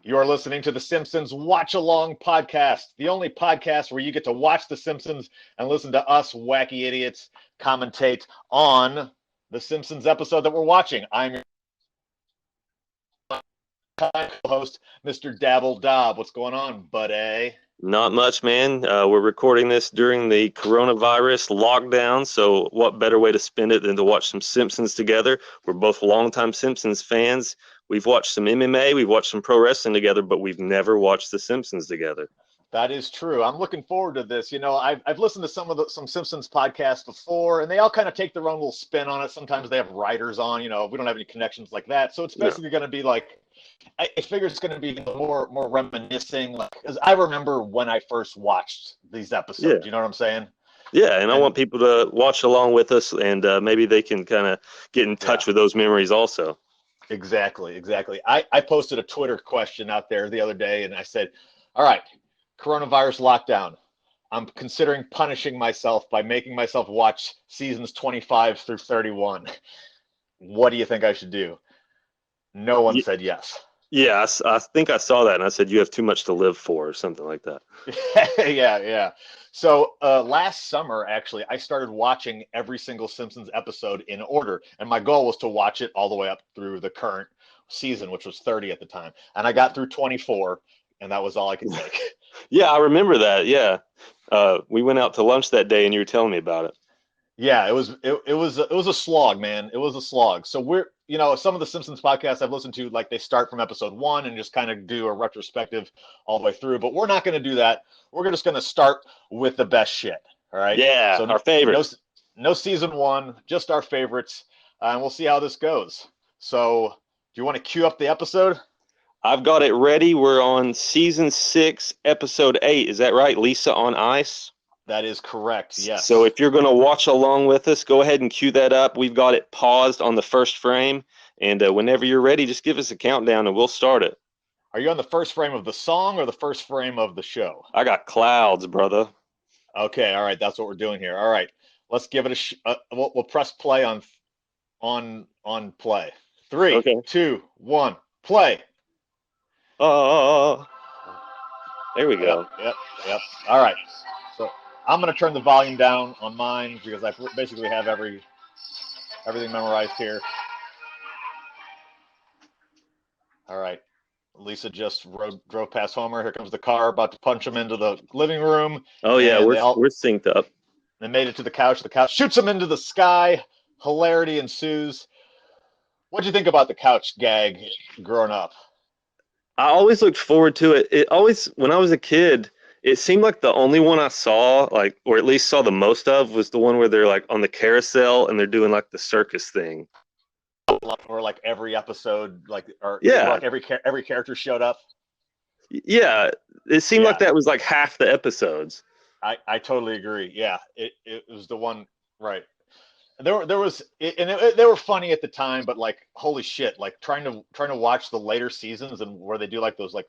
You are listening to the Simpsons Watch Along podcast, the only podcast where you get to watch the Simpsons and listen to us wacky idiots commentate on the Simpsons episode that we're watching. I'm your co-host, Mr. Dabble Dob. What's going on, buddy? Not much, man. We're recording this during the coronavirus lockdown, so what better way to spend it than to watch some Simpsons together? We're both longtime Simpsons fans. We've watched some MMA, we've watched some pro wrestling together, but we've never watched The Simpsons together. That is true. I'm looking forward to this. You know, I've listened to some Simpsons podcasts before, and they all kind of take their own little spin on it. Sometimes they have writers on. You know, we don't have any connections like that, so it's basically going to be like I figure it's going to be more reminiscing, like because I remember when I first watched these episodes. Yeah. You know what I'm saying? Yeah, and I want people to watch along with us, and maybe they can kind of get in touch with those memories also. Exactly. I posted a Twitter question out there the other day, and I said, all right, coronavirus lockdown. I'm considering punishing myself by making myself watch seasons 25 through 31. What do you think I should do? No one said yes. Yeah, I think I saw that, and I said you have too much to live for, or something like that. Yeah. So last summer, actually, I started watching every single Simpsons episode in order, and my goal was to watch it all the way up through the current season, which was 30 at the time, and I got through 24, and that was all I could take. Yeah, I remember that. Yeah, we went out to lunch that day, and you were telling me about it. Yeah, it was a slog, man. It was a slog. So some of the Simpsons podcasts I've listened to, like they start from episode 1 and just kind of do a retrospective all the way through. But we're not going to do that. We're just going to start with the best shit. All right. Yeah, So our favorites. No season 1, just our favorites, and we'll see how this goes. So, do you want to cue up the episode? I've got it ready. We're on season 6, episode 8. Is that right? Lisa on Ice? That is correct, yes. So if you're going to watch along with us, go ahead and cue that up. We've got it paused on the first frame. And whenever you're ready, just give us a countdown and we'll start it. Are you on the first frame of the song or the first frame of the show? I got clouds, brother. Okay, all right. That's what we're doing here. All right. Let's give it we'll press play on play. 3, 2, 1, play. There we go. Yep. All right. So I'm going to turn the volume down on mine because I basically have everything memorized here. All right. Lisa just drove past Homer. Here comes the car, about to punch him into the living room. Oh, yeah, we're synced up. They made it to the couch. The couch shoots him into the sky. Hilarity ensues. What'd you think about the couch gag growing up? I always looked forward to it. When I was a kid, it seemed like the only one I saw, like, or at least saw the most of, was the one where they're like on the carousel and they're doing like the circus thing. Or like every episode, like every character showed up. Yeah, it seemed like that was like half the episodes. I totally agree. Yeah, it was the one, right? They were funny at the time, but like holy shit, like trying to watch the later seasons and where they do like those like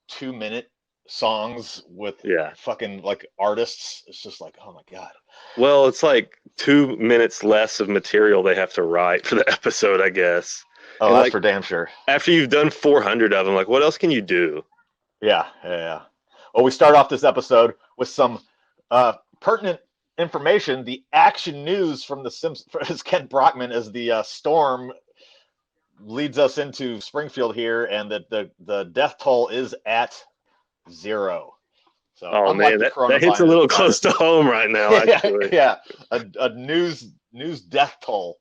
2-minute songs with fucking like artists. It's just like, oh my god. Well, it's like 2 minutes less of material they have to write for the episode, I guess. Oh, and that's for damn sure. After you've done 400 of them, like what else can you do? Yeah. Well, we start off this episode with some pertinent information. The action news from the Simpsons, as Kent Brockman, as the storm leads us into Springfield here, and that the death toll is at 0. So, oh man, that hits a little close to home right now. Actually, a news death toll.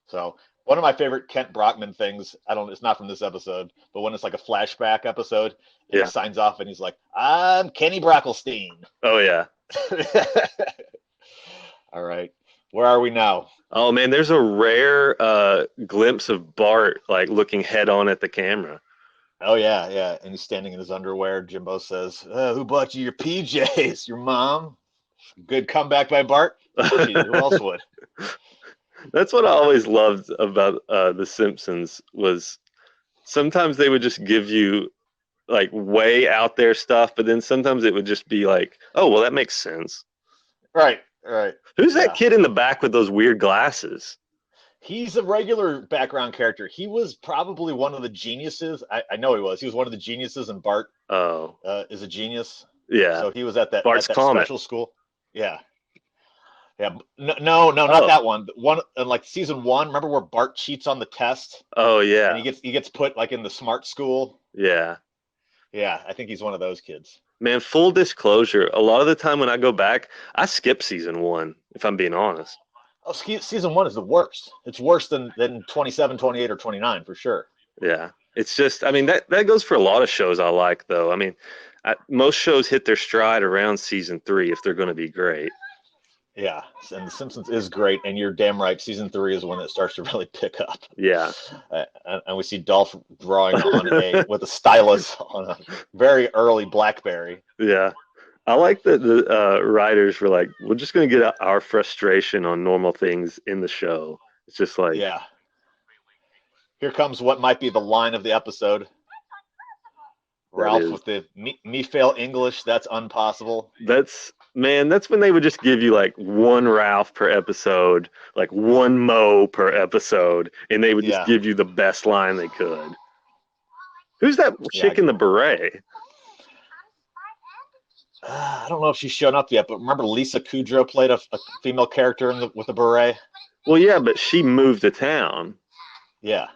So one of my favorite Kent Brockman things, it's not from this episode, but when it's like a flashback episode, he signs off and he's like, "I'm Kenny Brocklestein." Oh yeah. All right, where are we now? Oh man, there's a rare glimpse of Bart like looking head on at the camera. Oh yeah, and he's standing in his underwear. Jimbo says, "Who bought you your PJs? Your mom." Good comeback by Bart. Who else would? That's what I always loved about The Simpsons, was sometimes they would just give you like way out there stuff, but then sometimes it would just be like, oh, well, that makes sense. Right. Who's that kid in the back with those weird glasses? He's a regular background character. He was probably one of the geniuses. I know he was. He was one of the geniuses, and Bart Oh, is a genius. yeah. So he was at Bart's that Comet. special school. Yeah. Yeah. No, not Oh, that one. One in like season 1. Remember where Bart cheats on the test oh and yeah, he gets put like in the smart school? yeah. Yeah, I think he's one of those kids. Man, full disclosure, a lot of the time when I go back, I skip season 1, if I'm being honest. Oh, season 1 is the worst. It's worse than 27, 28, or 29 for sure. Yeah. It's just, I mean, that goes for a lot of shows I like, though. I mean, most shows hit their stride around season 3 if they're going to be great. Yeah, and The Simpsons is great, and you're damn right. Season 3 is when it starts to really pick up. Yeah. And we see Dolph drawing on with a stylus on a very early BlackBerry. Yeah. I like that the writers were like, we're just going to get our frustration on normal things in the show. It's just like, Yeah. Here comes what might be the line of the episode. Ralph with the me fail English, that's impossible. That's when they would just give you like one Ralph per episode, like one Mo per episode, and they would just give you the best line they could. Who's that chick in the beret? I don't know if she's shown up yet, but remember Lisa Kudrow played a female character with a beret? Well, yeah, but she moved to town. Yeah.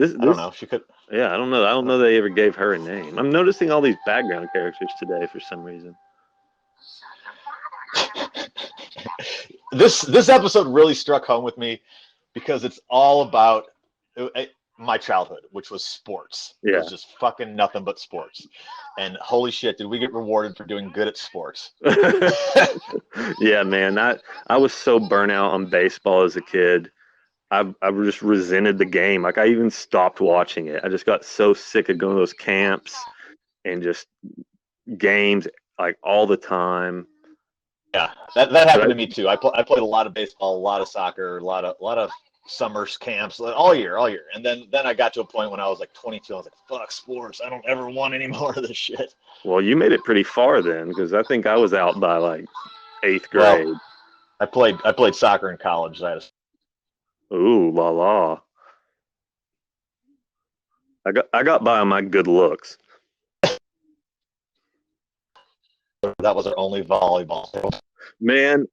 I don't know. She could. Yeah, I don't know. I don't know they ever gave her a name. I'm noticing all these background characters today for some reason. This episode really struck home with me because it's all about my childhood, which was sports. Yeah. It was just fucking nothing but sports. And holy shit, did we get rewarded for doing good at sports? Yeah, man. I was so burnt out on baseball as a kid. I just resented the game. Like I even stopped watching it. I just got so sick of going to those camps and just games like all the time. Yeah, that happened to me too. I played a lot of baseball, a lot of soccer, a lot of summer camps all year. And then I got to a point when I was like 22. I was like, fuck sports. I don't ever want any more of this shit. Well, you made it pretty far then, because I think I was out by like 8th grade. Well, I played soccer in college. Ooh, la la. I got by on my good looks. That was our only volleyball. Man,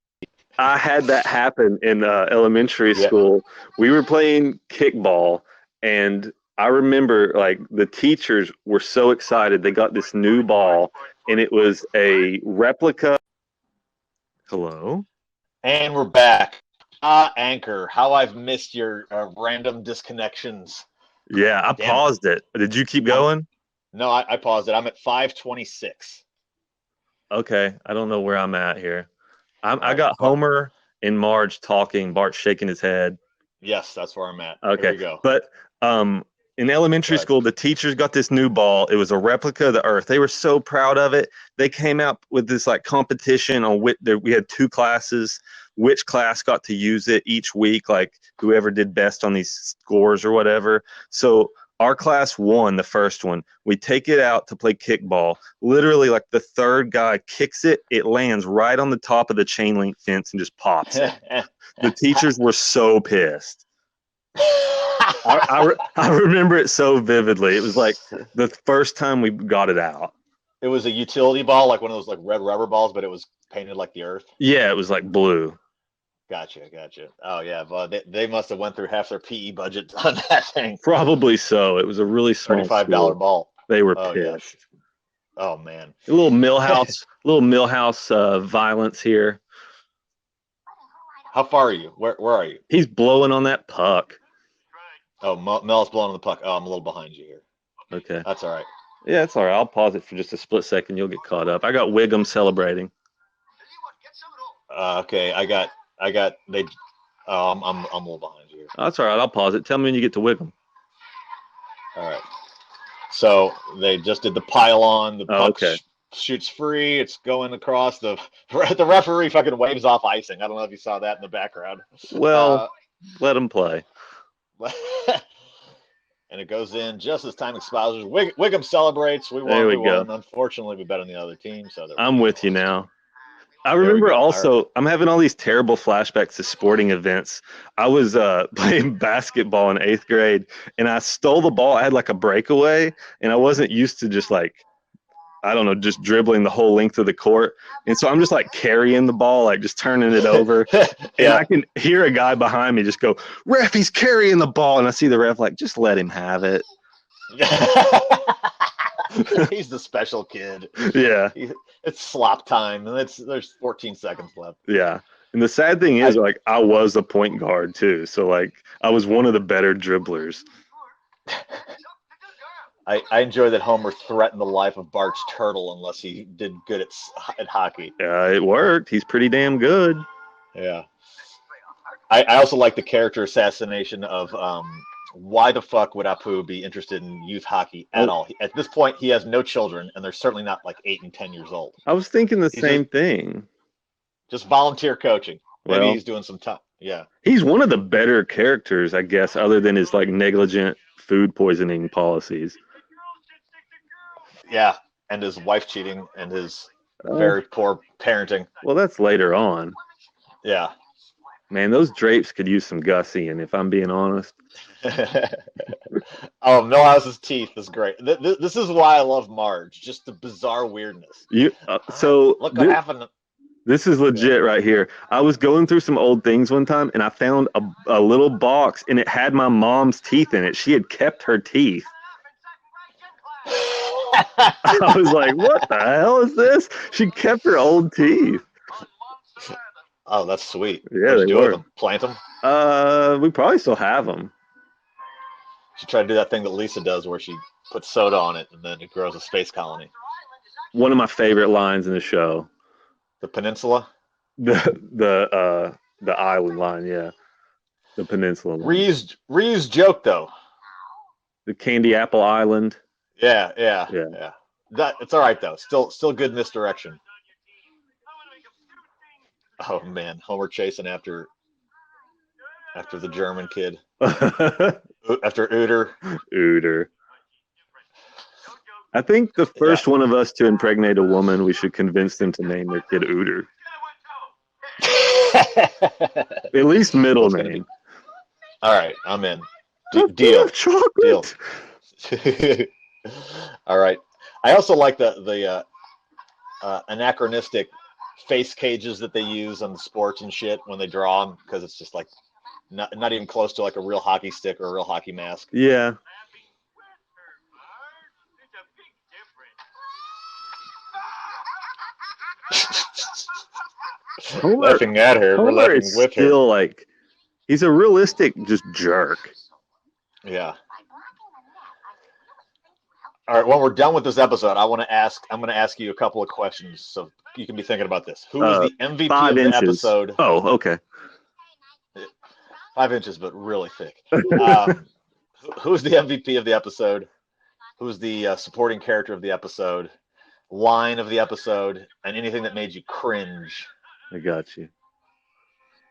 I had that happen in elementary school. We were playing kickball, and I remember like the teachers were so excited. They got this new ball, and it was a replica. Hello? And we're back. Anchor, how I've missed your random disconnections. Yeah, I paused it. Did you keep going? No, I paused it. I'm at 5:26. Okay, I don't know where I'm at here. I got Homer and Marge talking, Bart shaking his head. Yes, that's where I'm at. Okay, here we go. But in elementary school, the teachers got this new ball. It was a replica of the Earth. They were so proud of it. They came out with this like competition on we had 2 classes. Which class got to use it each week? Like whoever did best on these scores or whatever. So our class won the first one. We take it out to play kickball. Literally, like the third guy kicks it. It lands right on the top of the chain link fence and just pops it. The teachers were so pissed. I remember it so vividly. It was like the first time we got it out. It was a utility ball, like one of those like red rubber balls, but it was painted like the Earth. Yeah, it was like blue. Gotcha. Oh yeah, well they must have went through half their PE budget on that thing. Probably so. It was a really small $35 ball. They were pissed. Yeah. Oh man. A little Millhouse, violence here. How far are you? Where are you? He's blowing on that puck. Oh, Mel's blowing on the puck. Oh, I'm a little behind you here. Okay. That's all right. Yeah, it's all right. I'll pause it for just a split second. You'll get caught up. I got Wiggum celebrating. Okay, I got they. I'm a little behind you. That's all right. I'll pause it. Tell me when you get to Wiggum. All right. So they just did the pylon. The puck shoots free. It's going across the referee fucking waves off icing. I don't know if you saw that in the background. Well, let him play. And it goes in just as time expires. Wiggum celebrates. We won. There we go. Unfortunately, we bet on the other team. So I'm with you now. I There we remember go. also, I'm having all these terrible flashbacks to sporting events. I was playing basketball in 8th grade, and I stole the ball. I had like a breakaway, and I wasn't used to just like, I don't know, just dribbling the whole length of the court. And so I'm just like carrying the ball, like just turning it over. And Yeah. I can hear a guy behind me just go, "Ref, he's carrying the ball." And I see the ref like, just let him have it. He's the special kid. Yeah. It's slop time, and there's 14 seconds left. Yeah. And the sad thing is, like, I was a point guard too. So, like, I was one of the better dribblers. I enjoy that Homer threatened the life of Bart's turtle unless he did good at hockey. Yeah, it worked. He's pretty damn good. Yeah. I also like the character assassination of why the fuck would Apu be interested in youth hockey at all? At this point, he has no children, and they're certainly not like 8 and 10 years old. I was thinking the He's same thing. Just volunteer coaching. Maybe Well, he's doing some time. Yeah. he's one of the better characters, I guess, other than his like negligent food poisoning policies. Yeah, and his wife cheating and his very poor parenting. Well, that's later on. Yeah. Man, those drapes could use some gussing, if I'm being honest. Oh, Millhouse's teeth is great. This is why I love Marge. Just the bizarre weirdness. So look what happened. This is legit right here. I was going through some old things one time, and I found a little box, and it had my mom's teeth in it. She had kept her teeth. I was like, what the hell is this? She kept her old teeth. Oh, that's sweet. Yeah, What'd you they do were. with them? Plant them? We probably still have them. She tried to do that thing that Lisa does where she puts soda on it, and then it grows a space colony. One of my favorite lines in the show. The peninsula? The island line, yeah. The peninsula line. Reused joke, though. The Candy Apple Island. Yeah. It's all right, though. Still good misdirection. Oh, man. Homer chasing after the German kid. After Uter. I think the first one of us to impregnate a woman, we should convince them to name their kid Uter. At least middle name. All right, I'm in. Deal. All right. I also like the anachronistic face cages that they use on the sports and shit when they draw them, because it's just like not even close to like a real hockey stick or a real hockey mask. Yeah. Laughing at her, we're laughing with her. Still, like, he's a realistic just jerk. Yeah. All right. When we're done with this episode, I'm going to ask you a couple of questions, so you can be thinking about this. Who was the MVP of the episode? Oh, okay. 5 inches, but really thick. Who's the MVP of the episode? Who's the supporting character of the episode? Line of the episode, and anything that made you cringe. I got you.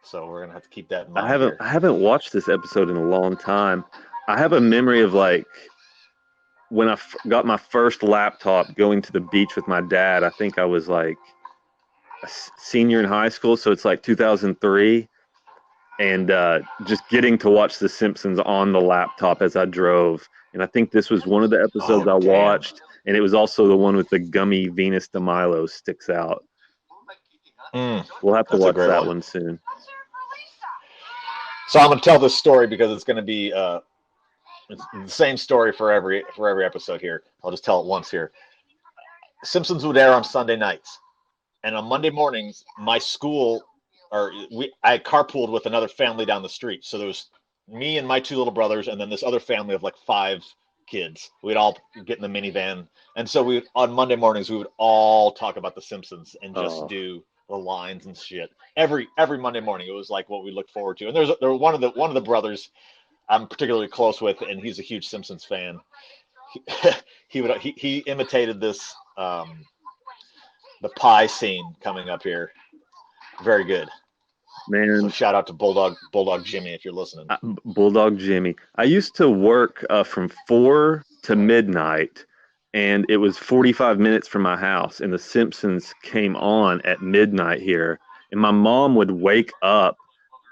So we're gonna have to keep that in mind. I haven't watched this episode in a long time. I have a memory of like when I got my first laptop, going to the beach with my dad. I think I was like a senior in high school, so it's like 2003, and just getting to watch The Simpsons on the laptop as I drove. And I think this was one of the episodes I watched, and it was also the one with the gummy Venus de Milo sticks out. We'll have to watch that one soon. So I'm going to tell this story because it's going to be it's the same story for every episode here. I'll just tell it once here. Simpsons would air on Sunday nights, and on Monday mornings, my school I carpooled with another family down the street. So there was me and my 2 little brothers, and then this other family of like 5 kids. We'd all get in the minivan, and so on Monday mornings we would all talk about The Simpsons and just do the lines and shit every Monday morning. It was like what we looked forward to. And there was one of the brothers I'm particularly close with, and he's a huge Simpsons fan. He imitated this the pie scene coming up here. Very good. Man, so shout out to Bulldog Jimmy if you're listening. Bulldog Jimmy. I used to work from 4 to midnight, and it was 45 minutes from my house, and The Simpsons came on at midnight here, and my mom would wake up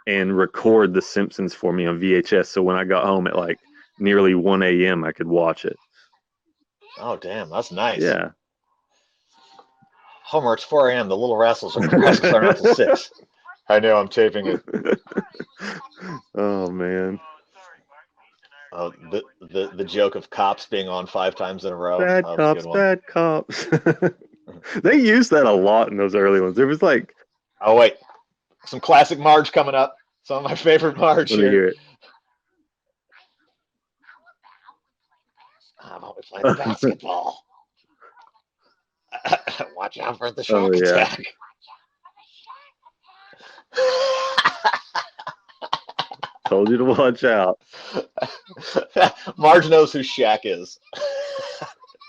and record The Simpsons for me on VHS, so when I got home at like nearly 1 a.m., I could watch it. Oh, damn, that's nice. Yeah. Homer, it's 4 a.m. The Little Rascals aren't out till 6. I know, I'm taping it. Oh, man. The joke of cops being on 5 times in a row. Bad That was a cops, good one. bad cops. They used that a lot in those early ones. There was like... Oh, wait. Some classic Marge coming up. Some of my favorite Marge Let me hear it. How about we play the basketball? Watch out for the shark Oh, yeah. attack. Told you to watch out. Marge knows who Shaq is.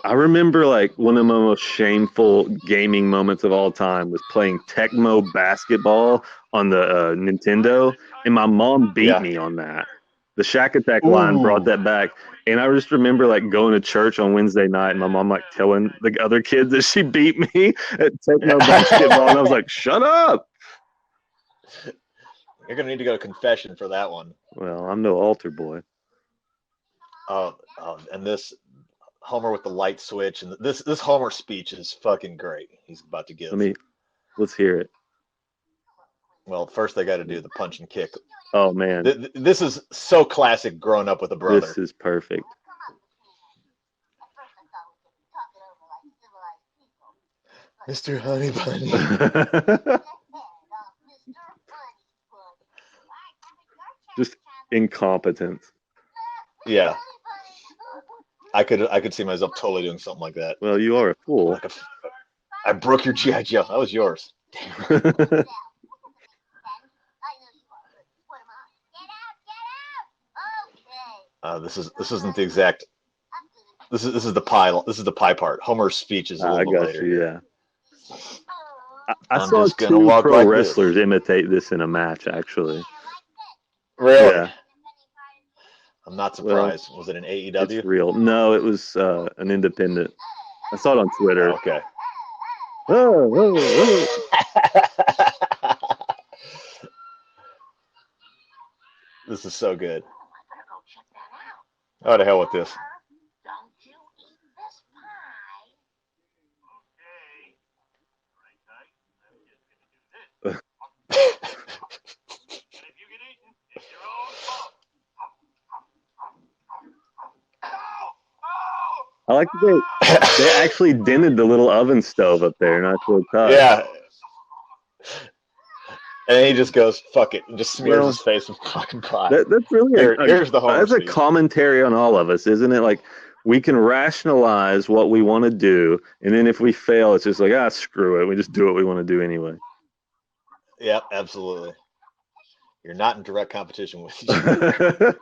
I remember like one of my most shameful gaming moments of all time was playing Tecmo basketball on the Nintendo, and my mom beat me on that. The Shack Attack line brought that back, and I just remember like going to church on Wednesday night, and my mom like telling the other kids that she beat me at Tecmo basketball, and I was like, "Shut up!" You're gonna need to go to confession for that one. Well, I'm no altar boy. Oh, and this Homer with the light switch, and this Homer speech is fucking great. He's about to give. Let's hear it. Well, first they got to do the punch and kick. Oh man, this is so classic. Growing up with a brother. This is perfect. Mr. Honey Bunny. Just incompetence. Yeah. I could see myself totally doing something like that. Well, you are a fool. I broke your G.I. Joe. That was yours. This isn't the exact. This is the pie. This is the pie part. Homer's speech is a little bit later. Yeah. I saw 2 pro wrestlers imitate this in a match, actually. Really? Yeah. I'm not surprised. Was it an AEW? It's real. No, it was an independent. I saw it on Twitter. Okay. This is so good. Oh, to hell with this. I like that they actually dented the little oven stove up there, not to a cup. Yeah. And he just goes, fuck it, and just smears his face with fucking pie. That's really here's the Homer that's speech. a commentary on all of us, isn't it? Like, we can rationalize what we want to do, and then if we fail, it's just like, screw it. We just do what we want to do anyway. Yeah, absolutely. You're not in direct competition with each other.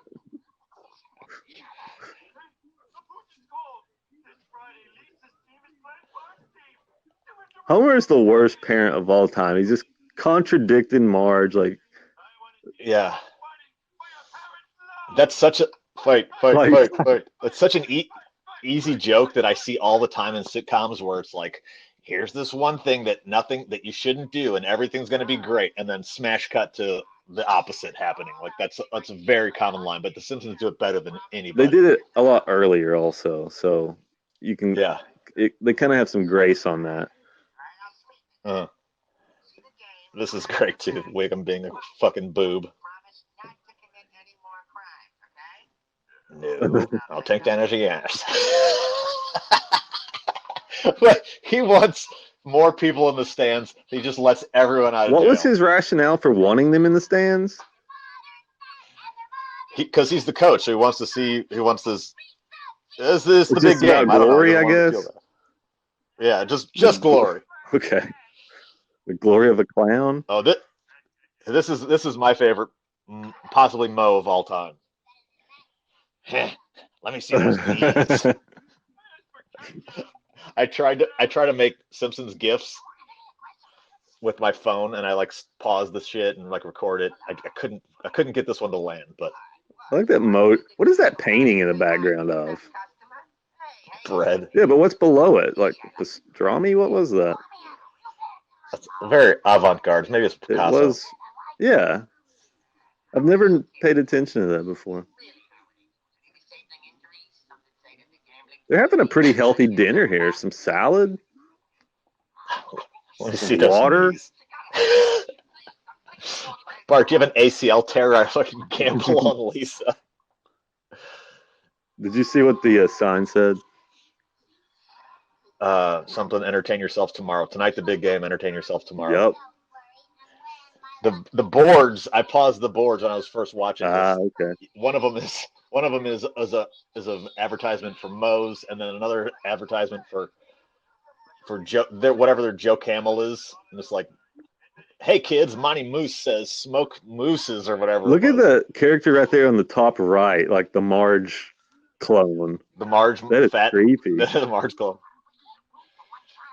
Homer is the worst parent of all time. He's just contradicting Marge. Like, yeah, that's such a fight. It's such an easy joke that I see all the time in sitcoms where it's like, here's this one thing that you shouldn't do, and everything's going to be great, and then smash cut to the opposite happening. Like that's a very common line, but the Simpsons do it better than anybody. They did it a lot earlier, also, so you can. Yeah, they kind of have some grace on that. This is great too. Wiggum being a fucking boob. No, I'll take that as a yes. But he wants more people in the stands. He just lets everyone out of jail. What was his rationale for wanting them in the stands? Because he's the coach, so he wants to see. He wants this. Is this the big game? Glory, I guess. Yeah, just glory. Okay. The glory of a clown. Oh, this is my favorite, possibly Mo of all time. Let me see those knees. I try to make Simpsons gifs with my phone, and I like pause the shit and like record it. I couldn't get this one to land, but I like that Mo. What is that painting in the background of? Bread. Yeah, but what's below it? Like pastrami? What was that? That's very avant-garde. Maybe it's It Picasso. was, yeah. I've never paid attention to that before. They're having a pretty healthy dinner here. Some salad, Let me some see those water. knees. Bart, do you have an ACL tear? I fucking gamble on Lisa. Did you see what the sign said? Something. Entertain yourself tomorrow. Tonight, the big game. Entertain yourself tomorrow. Yep. The boards. I paused the boards when I was first watching this. Okay. One of them is an advertisement for Moe's, and then another advertisement for Joe, whatever their Joe Camel is, and it's like, hey kids, Monty Moose says smoke mooses or whatever. Look at the character right there on the top right, like the Marge clone. The Marge, that is fat, creepy. The Marge clone.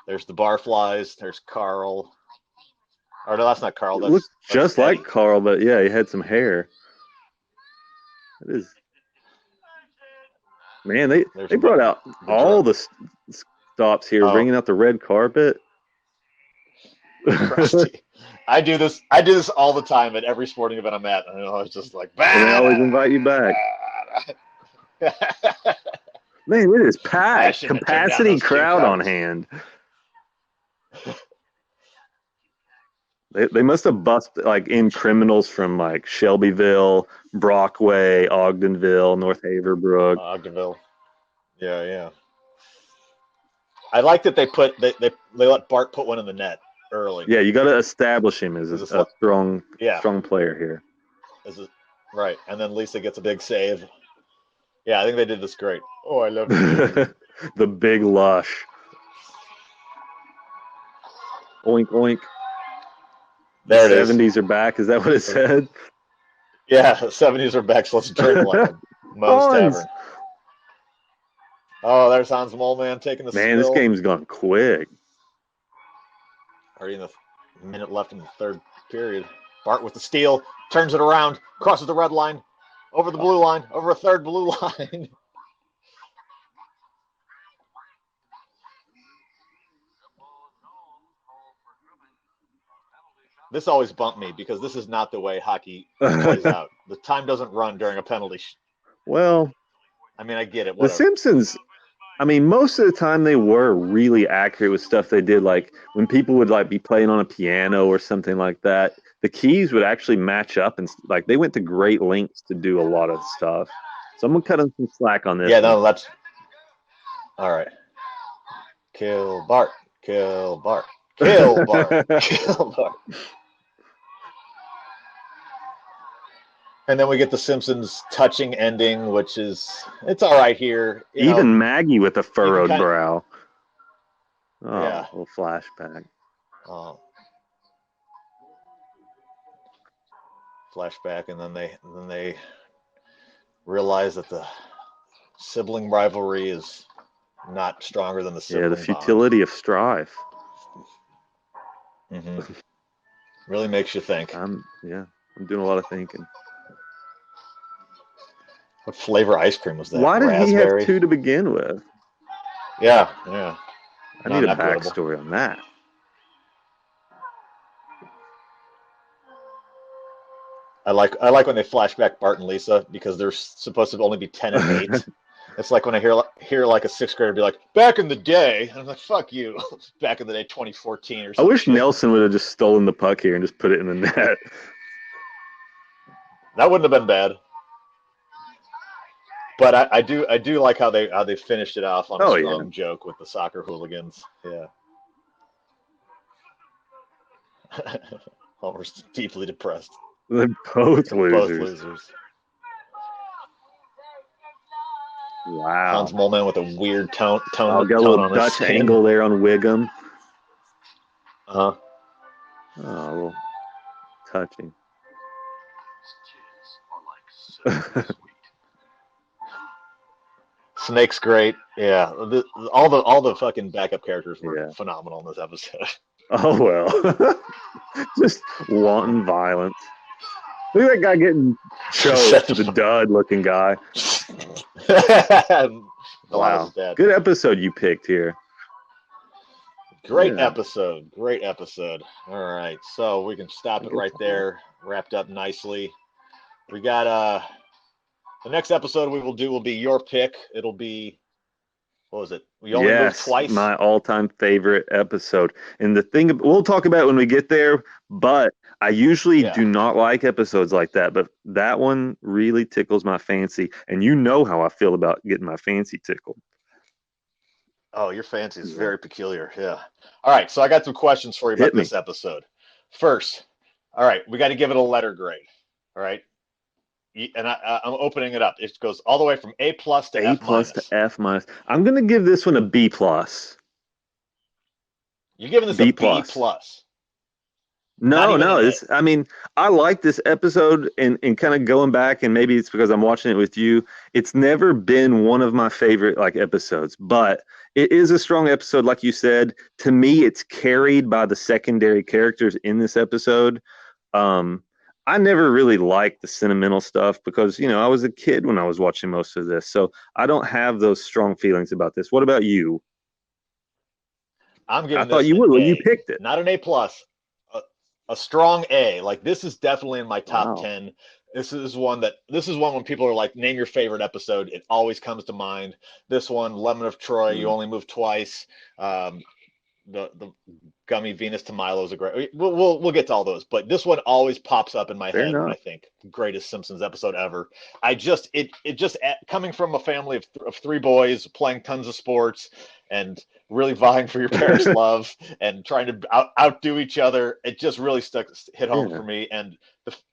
There's the Barflies. There's Carl. Or no, that's not Carl. It looks just Eddie. like Carl, but yeah, he had some hair. It is. Man, they brought out all the stops here, bringing out the red carpet. I do this all the time at every sporting event I'm at. And I was just like, and they always invite you back. Man, it is packed. Capacity crowd on hand. They must have busted like in criminals from like Shelbyville, Brockway, Ogdenville, North Haverbrook. Ogdenville. Yeah. I like that they let Bart put one in the net early. Yeah, you got to establish him as a strong player here. Right, and then Lisa gets a big save. Yeah, I think they did this great. Oh, I love it. The big lush. Oink, oink. There the it 70s is. are back. Is that what it said? Yeah, the 70s are back, so let's drink like Moe's Tavern. Oh, there's Hans Moleman taking the Man, spill. this game's gone quick. Already in the minute left in the third period. Bart with the steal, turns it around, crosses the red line, over the blue line, over a third blue line. This always bumped me because this is not the way hockey plays out. The time doesn't run during a penalty. Well, I mean, I get it. Whatever. The Simpsons, I mean, most of the time they were really accurate with stuff they did. Like when people would like be playing on a piano or something like that, the keys would actually match up, and like they went to great lengths to do a lot of stuff. So I'm gonna cut them some slack on this. Yeah, no, that's all right. Kill Bart. Kill Bart. Kill Bart. Kill Bart. And then we get the Simpsons touching ending, which is, it's all right here. Even Maggie with a furrowed brow. Oh, yeah. A little flashback. Flashback, and then they realize that the sibling rivalry is not stronger than the sibling the futility bond. Of strife. Mm-hmm. Really makes you think. I'm doing a lot of thinking. What flavor ice cream was that? Why did he have 2 to begin with? Yeah. I need a backstory on that. I like when they flash back Bart and Lisa because they're supposed to only be 10 and 8. It's like when I hear like a 6th grader be like, back in the day, and I'm like, fuck you. Back in the day, 2014 or something. I wish Nelson would have just stolen the puck here and just put it in the net. That wouldn't have been bad. But I do like how they finished it off on a strong joke with the soccer hooligans. Yeah. Homer's deeply depressed. They're both losers. Wow. Hans Moleman with a weird tone got a little on Dutch angle there on Wiggum. Uh-huh. Oh, a little touching. Snake's great. Yeah. All the fucking backup characters were phenomenal in this episode. Oh, well. Just wanton violence. Look at that guy getting choked, the dud-looking guy. a lot of Wow. his dad. Good episode you picked here. Great Yeah. episode. Great episode. All right. So we can stop it right there. Wrapped up nicely. We got the next episode we will do will be your pick. It'll be, what was it? We only moved Yes, twice. my all-time favorite episode. And the thing we'll talk about when we get there, but I usually Yeah. do not like episodes like that, but that one really tickles my fancy. And you know how I feel about getting my fancy tickled. Oh, your fancy is Yeah. very peculiar. Yeah. All right. So I got some questions for you Hit about me. this episode. First, all right, we got to give it a letter grade. All right. And I'm opening it up. It goes all the way from A plus to A F plus minus. to F minus. I'm gonna give this one a B plus. You're giving this B a B plus. plus. No, even no. an A. It's, I mean, I like this episode and kind of going back, and maybe it's because I'm watching it with you. It's never been one of my favorite like episodes, but it is a strong episode, like you said. To me, it's carried by the secondary characters in this episode. I never really liked the sentimental stuff because, you know, I was a kid when I was watching most of this. So I don't have those strong feelings about this. What about you? I'm I giving thought this you an would when you A, picked it. not an A plus, a strong A. Like this is definitely in my top Wow. 10. This is one when people are like, name your favorite episode. It always comes to mind. This one, Lemon of Troy, You Mm, Only Move Twice. The Gummy Venus to Milo is a great. We'll get to all those, but this one always pops up in my fair head when I enough. think greatest Simpsons episode ever. It just coming from a family of three boys playing tons of sports and really vying for your parents' love and trying to outdo each other. It just really hit home Yeah. for me. And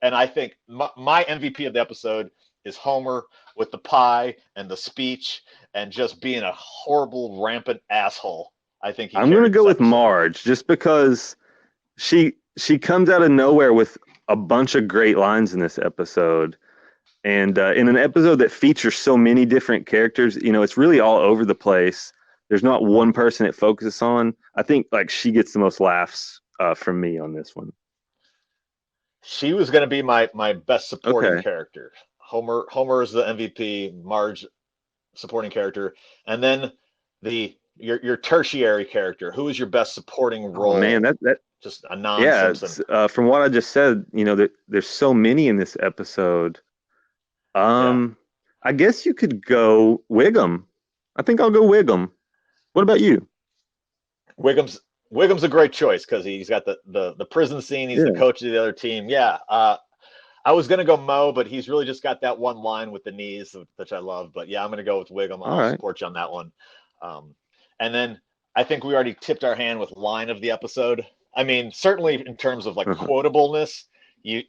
I think my MVP of the episode is Homer with the pie and the speech and just being a horrible, rampant asshole. I think he I'm gonna carried go this with episode. Marge just because she comes out of nowhere with a bunch of great lines in this episode. And in an episode that features so many different characters, you know, it's really all over the place. There's not one person it focuses on. I think like she gets the most laughs from me on this one. She was going to be my best supporting Okay. character. Homer is the MVP, Marge supporting character, and then your tertiary character. Who is your best supporting Oh man, role? Just a yeah. non-Simpson. From what I just said, you know, there's so many in this episode. Yeah, I guess you could go Wiggum. I think I'll go Wiggum. What about you? Wiggum's Wiggum's a great choice because he's got the prison scene. He's the Yeah. coach of the other team. Yeah, I was gonna go Mo, but he's really just got that one line with the knees, which I love. But yeah, I'm gonna go with Wiggum. All I'll right. support you on that one. Um, and then I think we already tipped our hand with line of the episode. I mean, certainly in terms of like quotableness, you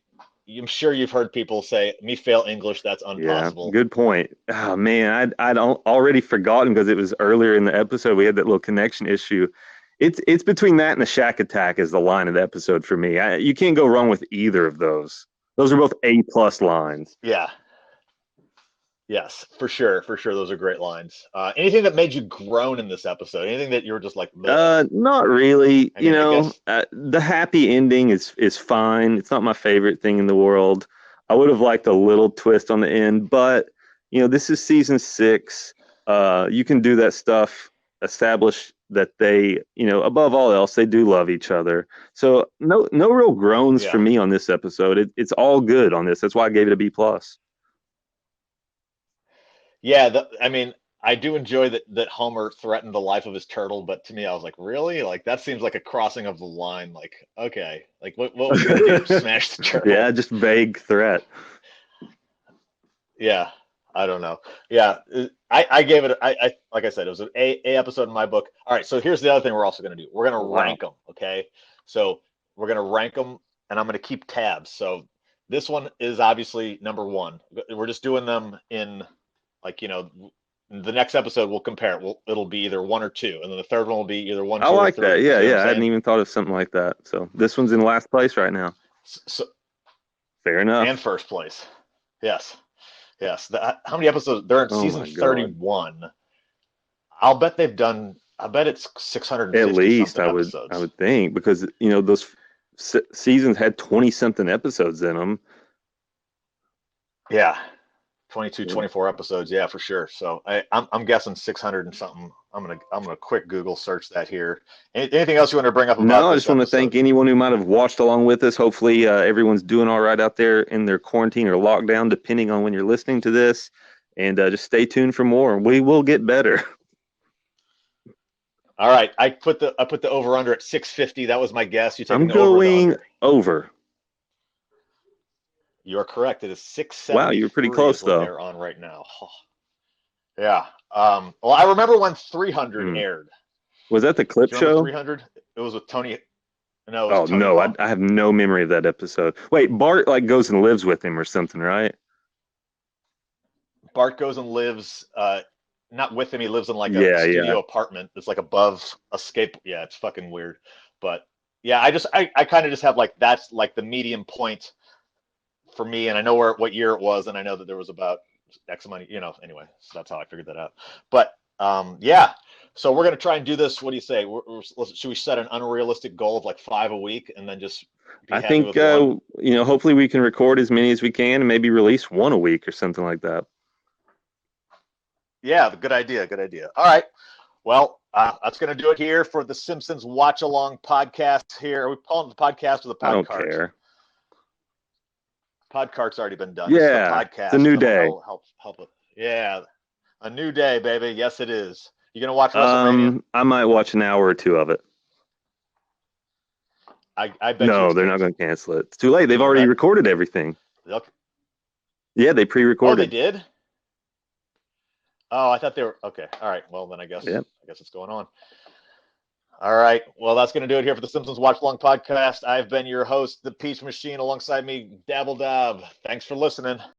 I'm sure you've heard people say, "Me fail English, that's Yeah, impossible." good point. Oh man, I'd already forgotten because it was earlier in the episode we had that little connection issue. It's between that and the Shack Attack is the line of the episode for me. You can't go wrong with either of those. Those are both A plus lines. Yeah, yes, for sure. Those are great lines. Anything that made you groan in this episode? Anything that you were just like, bleh? Not really. I You mean, I know, guess, the happy ending is fine. It's not my favorite thing in the world. I would have liked a little twist on the end, but you know, this is season 6. You can do that stuff. Establish that they, you know, above all else, they do love each other. So no real groans for yeah. me on this episode. It's all good on this. That's why I gave it a B plus. Yeah, I mean, I do enjoy that Homer threatened the life of his turtle, but to me, I was like, really? Like that seems like a crossing of the line. Like, okay, like what was he gonna do? Smash the Yeah, turtle? just vague threat. Yeah, I don't know. Yeah, I gave it. I like I said, it was an A episode in my book. All right, so here's the other thing we're also gonna do. We're gonna Oh, wow. rank them. Okay, so we're gonna rank them, and I'm gonna keep tabs. So this one is obviously number one. We're just doing them in like the next episode we'll compare it. It'll be either one or two, and then the third one will be either one, I two, or like that. three. You Yeah, see what I'm yeah. I hadn't saying? even thought of something like that. So this one's in last place right now. So, Fair and enough. first place. Yes, yes. How many episodes? They're in Oh season my God. 31. I'll bet they've done. I bet it's At 650 least something I episodes. would think because you know those seasons had 20 something episodes in them. Yeah, 22, Yeah. 24 episodes. Yeah, for sure. So I'm guessing 600 and something. I'm gonna quick Google search that here. Anything else you want to bring up about No, I this just want to episode? thank anyone who might have watched along with us. Hopefully, everyone's doing all right out there in their quarantine or lockdown, depending on when you're listening to this. And just stay tuned for more. We will get better. All right, I put the over under at 650. That was my guess. You taking I'm the over or the going under? over. You are correct. It is Wow, you're pretty 673 close is what though. they're on right now. Yeah. Well, I remember when 300 Hmm. aired. Was that the Do clip you remember show? 300? It was with Tony. No, it was Oh Tony no, I, Hawk. I have no memory of that episode. Wait, Bart like goes and lives with him or something, right? Bart goes and lives, not with him. He lives in like a Yeah, yeah. studio apartment that's like above a scape. Yeah, it's fucking weird. But yeah, I kind of just have like that's like the medium point for me, and I know what year it was, and I know that there was about X amount. Anyway, so that's how I figured that out. But yeah. So we're gonna try and do this. What do you say? Should we set an unrealistic goal of like 5 a week, and then just be I happy think with one? hopefully we can record as many as we can and maybe release one a week or something like that. Yeah, good idea. Good idea. All right. Well, that's going to do it here for the Simpsons Watch Along podcast here. Are we calling it the podcast or the I don't podcart? care. Podcart's already been done. This is the Yeah, it's a podcast. new That'll day. help it. Yeah, a new day, baby. Yes, it is. You going to watch WrestleMania? I might watch an hour or two of it. I bet you No, it's they're not going canceled. to cancel it. It's too late. They've You already bet. recorded everything. Okay. Yeah, they Oh, they pre-recorded. did? Oh, I thought they were. Okay. All right. Well, then I guess Yep. it's going on. All right. Well, that's going to do it here for the Simpsons Watch Along podcast. I've been your host, the Peach Machine. Alongside me, Dabble Dab. Thanks for listening.